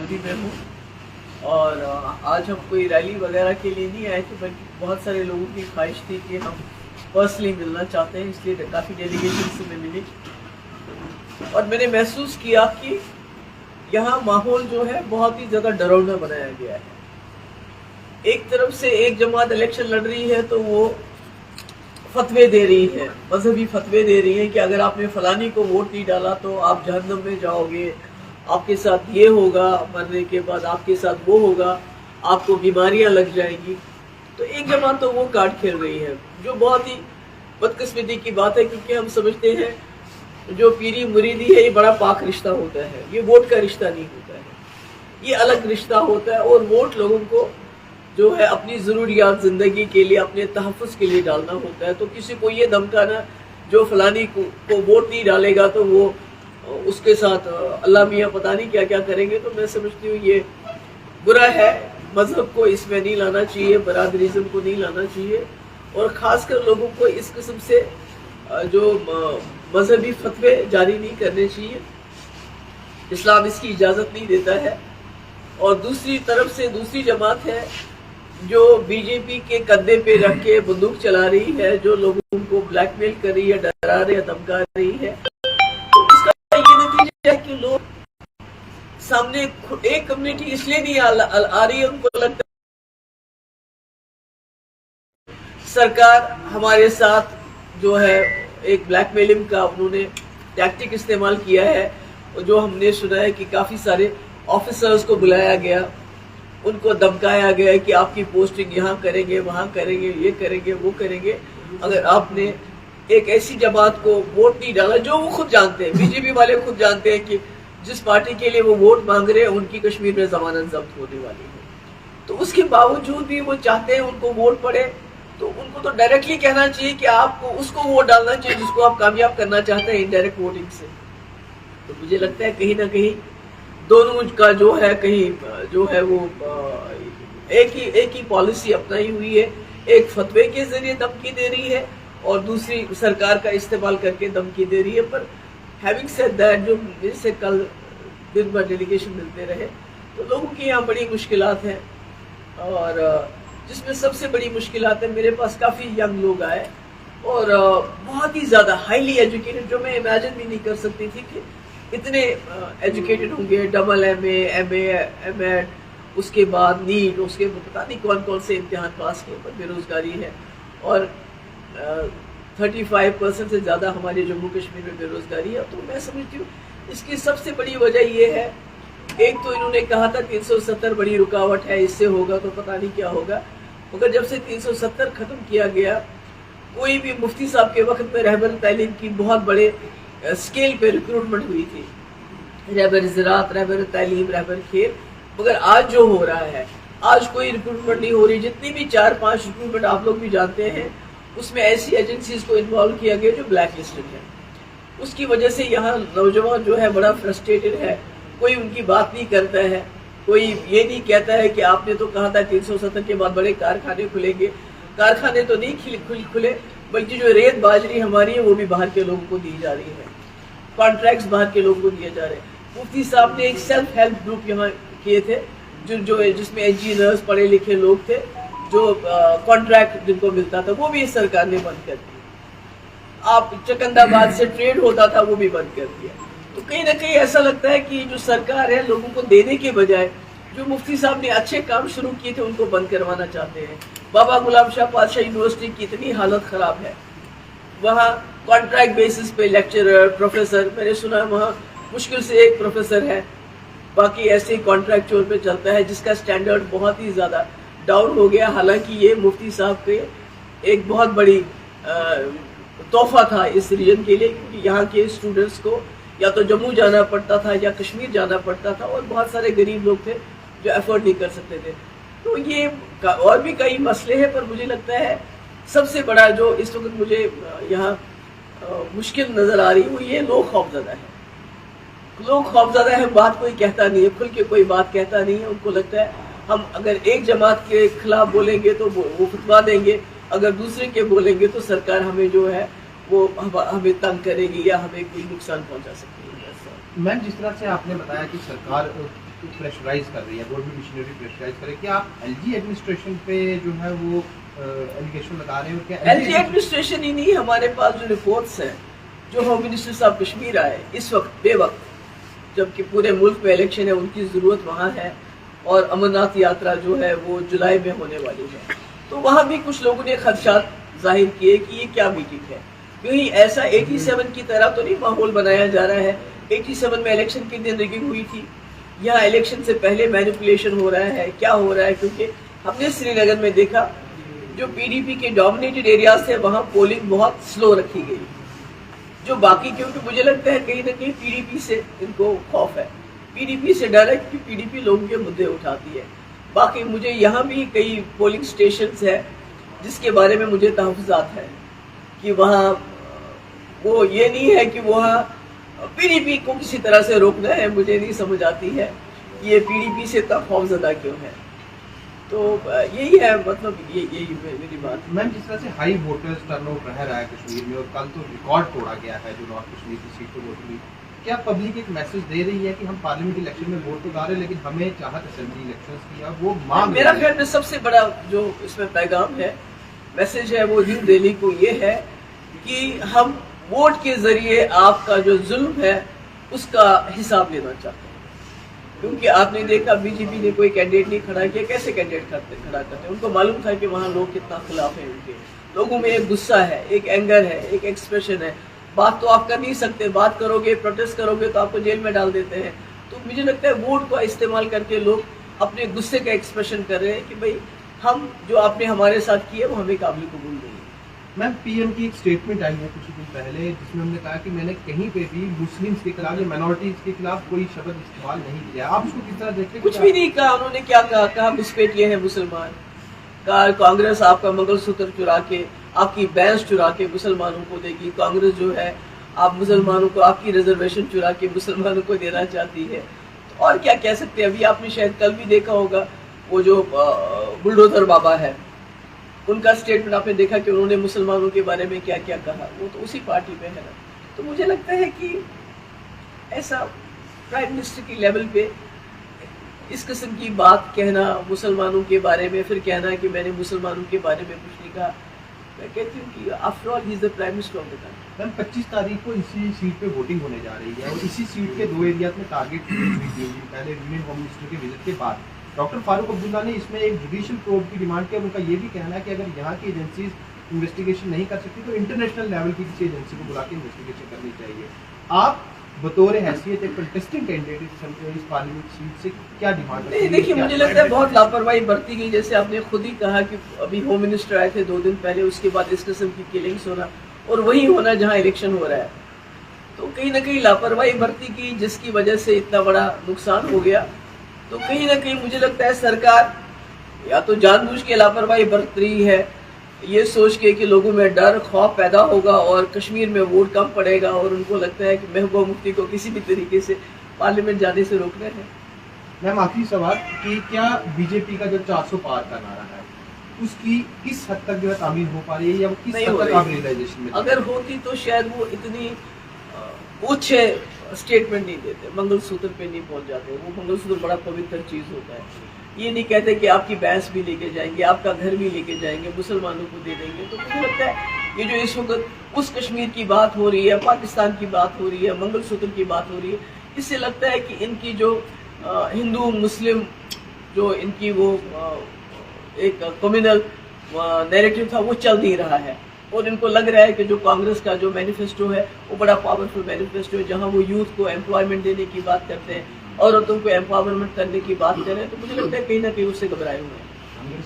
بھی میں ہوں، اور آج ہم کوئی ریلی وغیرہ کے لیے نہیں آئے تھے، بلکہ بہت سارے لوگوں کی خواہش تھی کہ ہم پرسنلی ملنا چاہتے ہیں، اس لیے کافی ڈیلیگیشن سے میں ملی اور میں نے محسوس کیا کہ یہاں ماحول جو ہے بہت ہی زیادہ ڈراؤنا بنایا گیا ہے۔ ایک طرف سے ایک جماعت الیکشن لڑ رہی ہے تو وہ فتوے دے رہی ہے، مذہبی فتوے دے رہی ہے کہ اگر آپ نے فلانی کو ووٹ نہیں ڈالا تو آپ جہنم میں جاؤ گے، آپ کے ساتھ یہ ہوگا، مرنے کے بعد آپ کے ساتھ وہ ہوگا، آپ کو بیماریاں لگ جائیں گی۔ تو ایک جماعت تو وہ کارڈ کھیل رہی ہے، جو بہت ہی بدقسمتی کی بات ہے، کیونکہ ہم سمجھتے ہیں جو پیری مریدی ہے یہ بڑا پاک رشتہ ہوتا ہے، یہ ووٹ کا رشتہ نہیں ہوتا ہے، یہ الگ رشتہ ہوتا ہے، اور ووٹ لوگوں کو جو ہے اپنی ضروریات زندگی کے لیے، اپنے تحفظ کے لیے ڈالنا ہوتا ہے۔ تو کسی کو یہ دھمکانا جو فلانی کو ووٹ نہیں ڈالے گا تو وہ اس کے ساتھ اللہ میاں پتہ نہیں کیا کیا کریں گے، تو میں سمجھتی ہوں یہ برا ہے۔ مذہب کو اس میں نہیں لانا چاہیے، برادریزم کو نہیں لانا چاہیے، اور خاص کر لوگوں کو اس قسم سے جو مذہبی فتوے جاری نہیں کرنے چاہیے، اسلام اس کی اجازت نہیں دیتا ہے۔ اور دوسری طرف سے دوسری جماعت ہے جو بی جے پی کے کندھے پہ رکھ کے بندوق چلا رہی ہے، جو لوگوں کو بلیک میل کر رہی ہے، ڈرا رہی ہے، دھمکا رہی ہے۔ تو اس کا یہ نتیجہ ہے کہ لوگ سامنے ایک کمیونٹی اس لیے نہیں آ رہی ہے، ان کو لگتا ہے سرکار ہمارے ساتھ جو ہے ایک بلیک میلنگ کا انہوں نے ٹیکٹک استعمال کیا ہے، جو ہم نے سنا ہے کہ کافی سارے آفیسرز کو بلایا گیا، ان کو دھمکایا گیا کہ آپ کی پوسٹنگ یہاں کریں گے، وہاں کریں گے، یہ کریں گے، وہ کریں گے اگر آپ نے ایک ایسی جماعت کو ووٹ نہیں ڈالا، جو وہ خود جانتے ہیں، بی جے پی والے خود جانتے ہیں کہ جس پارٹی کے لیے وہ ووٹ مانگ رہے ہیں ان کی کشمیر میں ضمانت ضبط ہونے والی ہے، تو اس کے باوجود بھی وہ چاہتے ہیں ان کو ووٹ پڑے۔ تو ان کو تو ڈائریکٹلی کہنا چاہیے کہ آپ کو اس کو ووٹ ڈالنا چاہیے جس کو آپ کامیاب کرنا چاہتے ہیں انڈائریکٹ ووٹنگ سے۔ تو مجھے لگتا ہے کہیں نہ کہیں دونوں کا جو ہے کہیں جو ہے وہ ایک ہی پالیسی اپنائی ہوئی ہے، ایک فتوے کے ذریعے دھمکی دے رہی ہے اور دوسری سرکار کا استعمال کر کے دھمکی دے رہی ہے۔ پر ہیونگ سیڈ دیٹ، جو میرے سے کل دن بھر ڈیلیگیشن ملتے رہے، تو لوگوں کی یہاں بڑی مشکلات ہیں، اور جس میں سب سے بڑی مشکلات ہے، میرے پاس کافی ینگ لوگ آئے اور بہت ہی زیادہ ہائیلی ایجوکیٹڈ، جو میں امیجن بھی نہیں کر سکتی تھی کہ اتنے ایجوکیٹڈ ہوں گے، double M A M Ed, اس کے بعد نیٹ، اس کے پتہ نہیں کون کون سے امتحان پاس کیے، پر بے روزگاری ہے، اور 35% سے زیادہ ہمارے جموں کشمیر میں بے روزگاری ہے۔ تو میں سمجھتی ہوں اس کی سب سے بڑی وجہ یہ ہے، ایک تو انہوں نے کہا تھا 370 بڑی رکاوٹ ہے، اس سے ہوگا تو پتہ نہیں کیا ہوگا، مگر جب سے 370 ختم کیا گیا، کوئی بھی مفتی صاحب کے وقت میں رہبر تعلیم کی بہت بڑے اسکیل پہ ریکروٹمنٹ ہوئی تھی، رہبر زراعت، رہبر تعلیم، رہبر کھیل، مگر آج جو ہو رہا ہے، آج کوئی ریکروٹمنٹ نہیں ہو رہی۔ جتنی بھی 4-5 ریکروٹمنٹ آپ لوگ بھی جانتے ہیں، اس میں ایسی ایجنسیز کو انوالو کیا گیا جو بلیک لسٹڈ ہے۔ اس کی وجہ سے یہاں نوجوان جو ہے بڑا فرسٹریٹڈ ہے، کوئی ان کی بات نہیں کرتا ہے، کوئی یہ نہیں کہتا ہے کہ آپ نے تو کہا تھا 370 کے بعد بڑے کارخانے کھلیں گے۔ کارخانے تو نہیں کھلے، بلکہ جو ریت باجری ہماری ہے وہ بھی باہر کے لوگوں کو دی جا رہی ہے، کانٹریکٹس باہر کے لوگوں کو دیے جا رہے ہیں۔ مفتی صاحب نے ایک سیلف ہیلپ گروپ یہاں کیے تھے، جس میں انجینئرز، پڑھے لکھے لوگ تھے، جو کانٹریکٹ جن کو ملتا تھا وہ بھی اس سرکار نے بند کر دیا۔ آپ چکند آباد سے ٹریڈ ہوتا تھا وہ بھی بند کر دیا۔ تو کہیں نہ کہیں ایسا لگتا ہے کہ جو سرکار ہے لوگوں کو دینے کے بجائے جو مفتی صاحب نے اچھے کام شروع کیے تھے ان کو بند کروانا چاہتے ہیں۔ بابا غلام شاہ پادشاہ یونیورسٹی کی اتنی حالت خراب ہے، وہاں کانٹریکٹ بیسس پہ لیکچرر، پروفیسر، میں نے سنا وہاں مشکل سے ایک پروفیسر ہے، باقی ایسے ہی کانٹریکچوئل پہ چلتا ہے، جس کا سٹینڈرڈ بہت ہی زیادہ ڈاؤن ہو گیا۔ حالانکہ یہ مفتی صاحب کے ایک بہت بڑی تحفہ تھا اس ریجن کے لیے، کیونکہ یہاں کے اسٹوڈنٹس کو یا تو جموں جانا پڑتا تھا یا کشمیر جانا پڑتا تھا، اور بہت سارے غریب لوگ تھے جو افورڈ نہیں کر سکتے تھے۔ تو یہ اور بھی کئی مسئلے ہیں، پر مجھے لگتا ہے سب سے بڑا جو اس وقت مجھے یہاں مشکل نظر آ رہی ہے وہ یہ لوگ خوفزدہ ہیں۔ لوگ خوفزدہ ہیں، بات کوئی کہتا نہیں ہے، کھل کے کوئی بات کہتا نہیں ہے۔ ان کو لگتا ہے ہم اگر ایک جماعت کے خلاف بولیں گے تو وہ فتوا دیں گے، اگر دوسرے کے بولیں گے تو سرکار ہمیں جو ہے وہ ہمیں تنگ کرے گی یا ہمیں کوئی نقصان پہنچا سکتی ہے۔ میم، جس طرح سے آپ نے بتایا کہ سرکار پریشرائز کر رہی ہے, گورنمنٹ مشینری پریشرائز کرے, کیا ایل جی ایڈمنسٹریشن پہ جو ہے وہ ایلیگیشن لگا رہے ہیں؟ کیا ایل جی ایڈمنسٹریشن ہی نہیں, ہمارے پاس جو رپورٹس ہیں, جو ہوم منسٹر صاحب کشمیر آئے اس وقت بے وقت جبکہ پورے ملک میں الیکشن ہے, ان کی ضرورت وہاں ہے, اور امرناتھ یاترا جو ہے وہ جولائی میں ہونے والی ہے, تو وہاں بھی کچھ لوگوں نے خدشات ظاہر کیے کہ یہ کیا میٹنگ ہے, کہیں ایسا 87 کی طرح تو نہیں ماحول بنایا جا رہا ہے. 87 میں الیکشن کے دن ریگنگ ہوئی تھی, یہاں الیکشن سے پہلے مینیپولیشن ہو رہا ہے, کیا ہو رہا ہے؟ کیونکہ ہم نے سری نگر میں دیکھا جو پی ڈی پی کے ڈومینیٹڈ ایریاز تھے وہاں پولنگ بہت سلو رکھی گئی, جو باقی, کیونکہ مجھے لگتا ہے کہیں نہ کہیں پی ڈی پی سے ان کو خوف ہے, پی ڈی پی سے ڈر ہے کیونکہ پی ڈی پی لوگوں کے مدعے اٹھاتی ہے. باقی مجھے یہاں بھی کئی پولنگ سٹیشنز ہیں جس کے بارے میں مجھے تحفظات ہیں کہ وہاں وہ یہ نہیں ہے کہ وہاں پی ڈی پی کو کسی طرح سے روکنا ہے. مجھے نہیں سمجھ آتی ہے یہ پی ڈی پی سے اتنا خوفزدہ کیوں ہے. تو یہی ہے, مطلب یہی میری بات. میم, جس طرح سے ہائی ووٹرز ٹرن آؤٹ رہ رہا ہے کشمیر میں, اور کل تو ریکارڈ توڑا گیا ہے جو نارتھ کشمیر کی سیٹ پہ ووٹ ہوئی, کیا پبلک ایک میسج دے رہی ہے کہ ہم پارلیمنٹ الیکشن میں ووٹ تو ڈالے لیکن ہمیں چاہت اسمبلی الیکشنز کی ہے وہ مانگ؟ میرا خیال میں سب سے بڑا جو اس میں پیغام ہے, میسج ہے, وہ ہند دہلی کو یہ ہے کہ ہم ووٹ کے ذریعے آپ کا جو ظلم ہے اس کا حساب لینا چاہتے ہیں. کیونکہ آپ نے دیکھا بی جے پی نے کوئی کینڈیڈیٹ نہیں کھڑا کیا, کیسے کینڈیڈیٹ کھڑا کرتے ہیں؟ ان کو معلوم تھا کہ وہاں لوگ کتنا خلاف ہیں, ان کے لوگوں میں ایک غصہ ہے, ایک اینگر ہے, ایک ایکسپریشن ہے. بات تو آپ کر نہیں سکتے, بات کرو گے, پروٹیسٹ کرو گے تو آپ کو جیل میں ڈال دیتے ہیں. تو مجھے لگتا ہے ووٹ کو استعمال کر کے لوگ اپنے غصے کا ایکسپریشن کر رہے ہیں کہ بھائی ہم جو آپ نے ہمارے ساتھ کیے وہ ہمیں قابل قبول نہیں ہے. میم, پی ایم کی ایک اسٹیٹمنٹ آئی ہے کچھ دن پہلے جس میں ہم نے کہا کہ میں نے کہیں پہ بھی مسلمس کے خلاف یا مائنورٹیز کے خلاف کوئی شبد استعمال نہیں کیا. آپ اس کو کس طرح دیکھتے ہیں؟ کچھ بھی نہیں کہا انہوں نے. کیا کہا گھسپیٹ یہ ہے مسلمان, کہا کانگریس آپ کا منگل سوتر چرا کے, آپ کی بینس چرا کے مسلمانوں کو دے گی. کانگریس جو ہے آپ مسلمانوں کو, آپ کی ریزرویشن چرا کے مسلمانوں کو دینا چاہتی ہے. اور کیا کہہ سکتے ہیں؟ ابھی آپ نے شاید کل بھی دیکھا ہوگا وہ جو بلڈوزر بابا ہے, ان کا اسٹیٹمنٹ آپ نے دیکھا کہ انہوں نے مسلمانوں کے بارے میں کیا کیا کہا. وہ تو اسی پارٹی میں ہے نا. تو مجھے لگتا ہے کہ ایسا پرائم منسٹر کی لیول پہ اس قسم کی بات کہنا مسلمانوں کے بارے میں, پھر کہنا کہ میں نے مسلمانوں کے بارے میں کچھ نہیں کہا, میں کہتی ہوں کہ after all he is the prime minister of the country. Ma'am, 25 تاریخ کو اسی سیٹ پہ ووٹنگ ہونے جا رہی ہے, اور اسی سیٹ کے 2 ایریاز میں ٹارگیٹ ہوئی تھی پہلے یونین ہوم منسٹر کے وزٹ کے بعد. ڈاکٹر فاروق عبداللہ نے اس میں ایک جوڈیشل پروب کی ڈیمانڈ کی. ان کا یہ بھی کہنا ہے کہ اگر یہاں کی ایجنسیز انویسٹیگیشن نہیں کر سکتی تو انٹرنیشنل لیول کی کسی ایجنسی کو بلا کے انویسٹیگیشن کرنی چاہیے. آپ بطور حیثیت ایک کنٹیسٹنگ کینڈیڈیٹ اس پارلیمنٹ سیٹ سے کیا ڈیمانڈ کرتے ہیں؟ دیکھیے, مجھے لگتا ہے بہت لاپرواہی برتی گئی. جیسے آپ نے خود ہی کہا کہ ابھی ہوم منسٹر آئے تھے 2 دن پہلے, اس کے بعد اس قسم کی کلنگس ہونا, اور وہی ہونا جہاں الیکشن ہو رہا ہے. تو کہیں نہ کہیں لاپرواہی برتی کی جس کی وجہ سے اتنا بڑا نقصان ہو گیا. تو کہیں نہ کہیں مجھے لگتا ہے سرکار یا تو جان بوجھ کے لاپرواہی برت رہی ہے, یہ سوچ کے کہ لوگوں میں ڈر خوف پیدا ہوگا اور کشمیر میں ووٹ کم پڑے گا, اور ان کو لگتا ہے کہ محبوبہ مفتی کو کسی بھی طریقے سے پارلیمنٹ جانے سے روکنا ہے. میم, آخری سوال کہ کیا بی جے پی کا جو 400 پار کا نعرہ ہے اس کی کس حد تک جو ہے تعمیر ہو پا رہی ہے, یا وہ کس حد تک ریئلائزیشن میں؟ اگر ہوتی تو شاید وہ اتنی اونچے اسٹیٹمنٹ نہیں دیتے, منگل سوتر پہ نہیں پہنچ جاتے. وہ منگل سوتر بڑا پوتر چیز ہوتا ہے. یہ نہیں کہتے کہ آپ کی بھینس بھی لے کے جائیں گے, آپ کا گھر بھی لے کے جائیں گے, مسلمانوں کو دے دیں گے. تو مجھے لگتا ہے یہ جو اس وقت اس کشمیر کی بات ہو رہی ہے, پاکستان کی بات ہو رہی ہے, منگل سوتر کی بات ہو رہی ہے, اس سے لگتا ہے کہ ان کی جو ہندو مسلم جو ان کی وہ ایک کمیونل نیریٹو تھا وہ چل نہیں رہا ہے. اور ان کو لگ رہا ہے کہ جو کانگریس کا جو مینیفیسٹو ہے وہ بڑا پاورفل مینیفیسٹو ہے, جہاں وہ یوتھ کو ایمپلائمنٹ دینے کی بات کرتے ہیں, عورتوں کو ایمپاورمنٹ کرنے کی بات کریں. تو مجھے لگتا ہے کہیں نہ کہیں اس سے گھبرائے ہوئے ہیں.